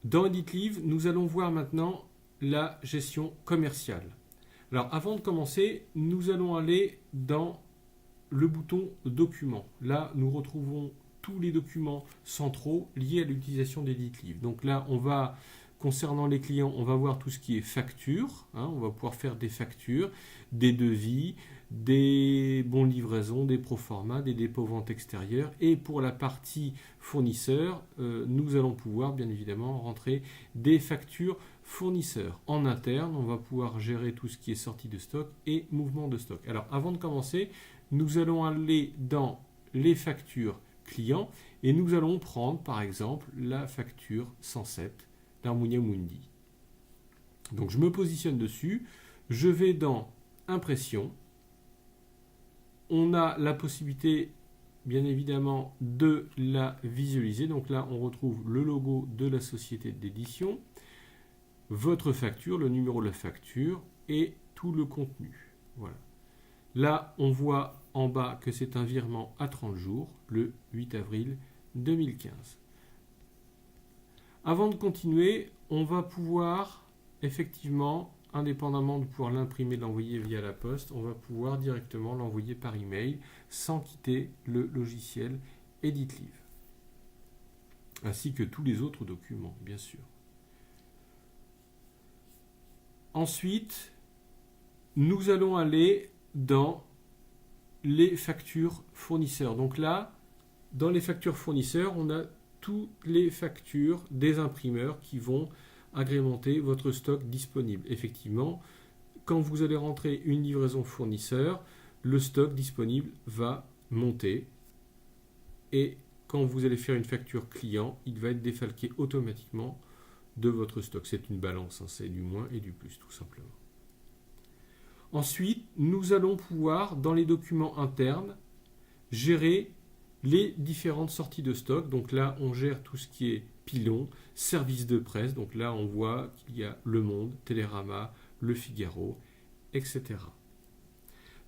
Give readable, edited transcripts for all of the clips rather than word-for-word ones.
Dans EditLive, nous allons voir maintenant la gestion commerciale. Alors avant de commencer, nous allons aller dans le bouton Documents. Là, nous retrouvons tous les documents centraux liés à l'utilisation d'EditLive. Donc là, concernant les clients, on va voir tout ce qui est facture. On va pouvoir faire des factures, des devis, des bons de livraison, des proformas, des dépôts ventes extérieures. Et pour la partie fournisseur, nous allons pouvoir bien évidemment rentrer des factures fournisseurs. En interne, on va pouvoir gérer tout ce qui est sortie de stock et mouvement de stock. Alors avant de commencer, nous allons aller dans les factures clients et nous allons prendre par exemple la facture 107 d'Harmonia Mundi. Donc je me positionne dessus, je vais dans Impression. On a la possibilité bien évidemment de la visualiser. Donc là on retrouve le logo de la société d'édition, votre facture, le numéro de la facture et tout le contenu. Voilà. Là on voit en bas que c'est un virement à 30 jours, le 8 avril 2015. Avant de continuer, on va pouvoir effectivement, indépendamment de pouvoir l'imprimer et l'envoyer via la poste, on va pouvoir directement l'envoyer par email sans quitter le logiciel EditLive. Ainsi que tous les autres documents, bien sûr. Ensuite, nous allons aller dans les factures fournisseurs. Donc là, dans les factures fournisseurs, on a toutes les factures des imprimeurs qui vont agrémenter votre stock disponible. Effectivement, quand vous allez rentrer une livraison fournisseur, le stock disponible va monter et quand vous allez faire une facture client, il va être défalqué automatiquement de votre stock. C'est une balance, c'est du moins et du plus tout simplement. Ensuite, nous allons pouvoir, dans les documents internes, gérer les différentes sorties de stock. Donc là, on gère tout ce qui est pilon, service de presse. Donc là, on voit qu'il y a Le Monde, Télérama, Le Figaro, etc.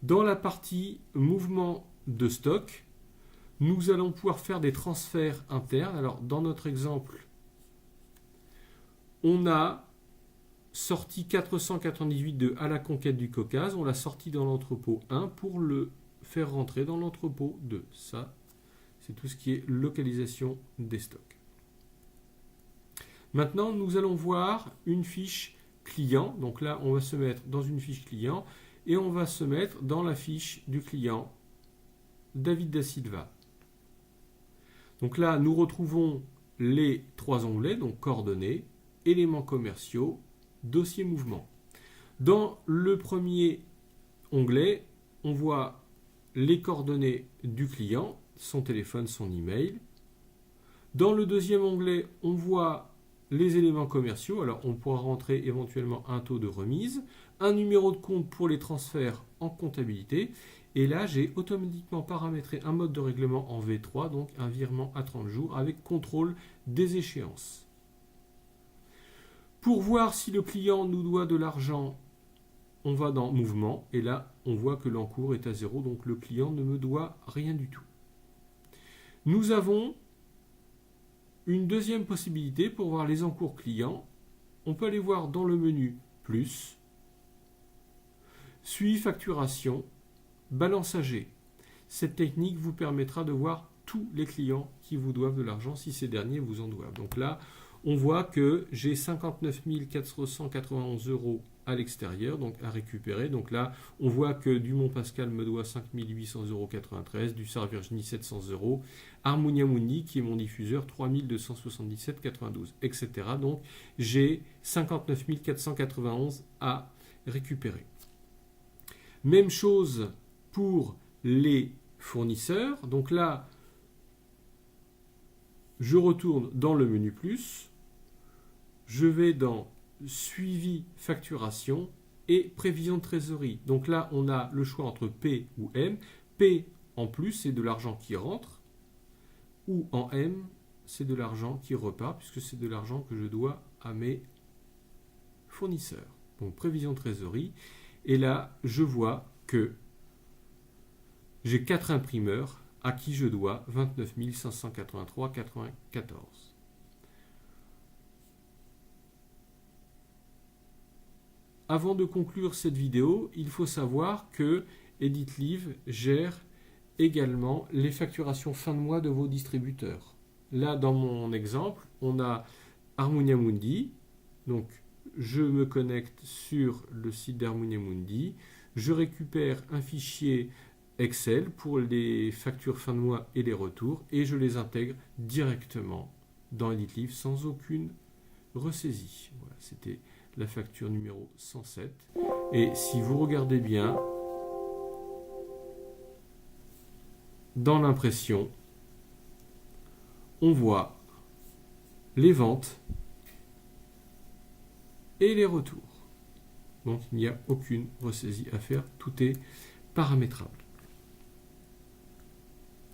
Dans la partie mouvement de stock, nous allons pouvoir faire des transferts internes. Alors, dans notre exemple, on a sorti 498 de À la conquête du Caucase. On l'a sorti dans l'entrepôt 1 pour le faire rentrer dans l'entrepôt 2. Ça, c'est tout ce qui est localisation des stocks. Maintenant, nous allons voir une fiche client. Donc là, on va se mettre dans une fiche client et on va se mettre dans la fiche du client David da Silva. Donc là, nous retrouvons les trois onglets, donc coordonnées, éléments commerciaux, dossier mouvement. Dans le premier onglet, on voit les coordonnées du client, son téléphone, son email. Dans le deuxième onglet, on voit les éléments commerciaux. Alors, on pourra rentrer éventuellement un taux de remise, un numéro de compte pour les transferts en comptabilité. Et là, j'ai automatiquement paramétré un mode de règlement en V3, donc un virement à 30 jours avec contrôle des échéances. Pour voir si le client nous doit de l'argent, on va dans Mouvement et là, on voit que l'encours est à 0, donc le client ne me doit rien du tout. Nous avons une deuxième possibilité pour voir les encours clients. On peut aller voir dans le menu Plus, Suivi facturation, Balance AG. Cette technique vous permettra de voir tous les clients qui vous doivent de l'argent si ces derniers vous en doivent. Donc là, on voit que j'ai 59 491 € à l'extérieur, donc à récupérer. Donc là, on voit que Dumont Pascal me doit 5 800,93 €, du Sar Virginie 700 €, Harmonia Mundi, qui est mon diffuseur, 3 277,92 €, etc. Donc j'ai 59 491 à récupérer. Même chose pour les fournisseurs. Donc là, je retourne dans le menu plus, je vais dans Suivi facturation et Prévision de trésorerie. Donc là, on a le choix entre P ou M. P en plus, c'est de l'argent qui rentre, ou en M, c'est de l'argent qui repart, puisque c'est de l'argent que je dois à mes fournisseurs. Donc Prévision de trésorerie. Et là, je vois que j'ai 4 imprimeurs à qui je dois 29 583,94 €. avant de conclure cette vidéo, il faut savoir que EditLive gère également les facturations fin de mois de vos distributeurs. Là, dans mon exemple, on a Harmonia Mundi. Donc, je me connecte sur le site d'Harmonia Mundi. Je récupère un fichier Excel pour les factures fin de mois et les retours et je les intègre directement dans EditLive sans aucune ressaisie. Voilà, c'était la facture numéro 107. Et si vous regardez bien, dans l'impression, on voit les ventes et les retours. Donc il n'y a aucune ressaisie à faire, tout est paramétrable.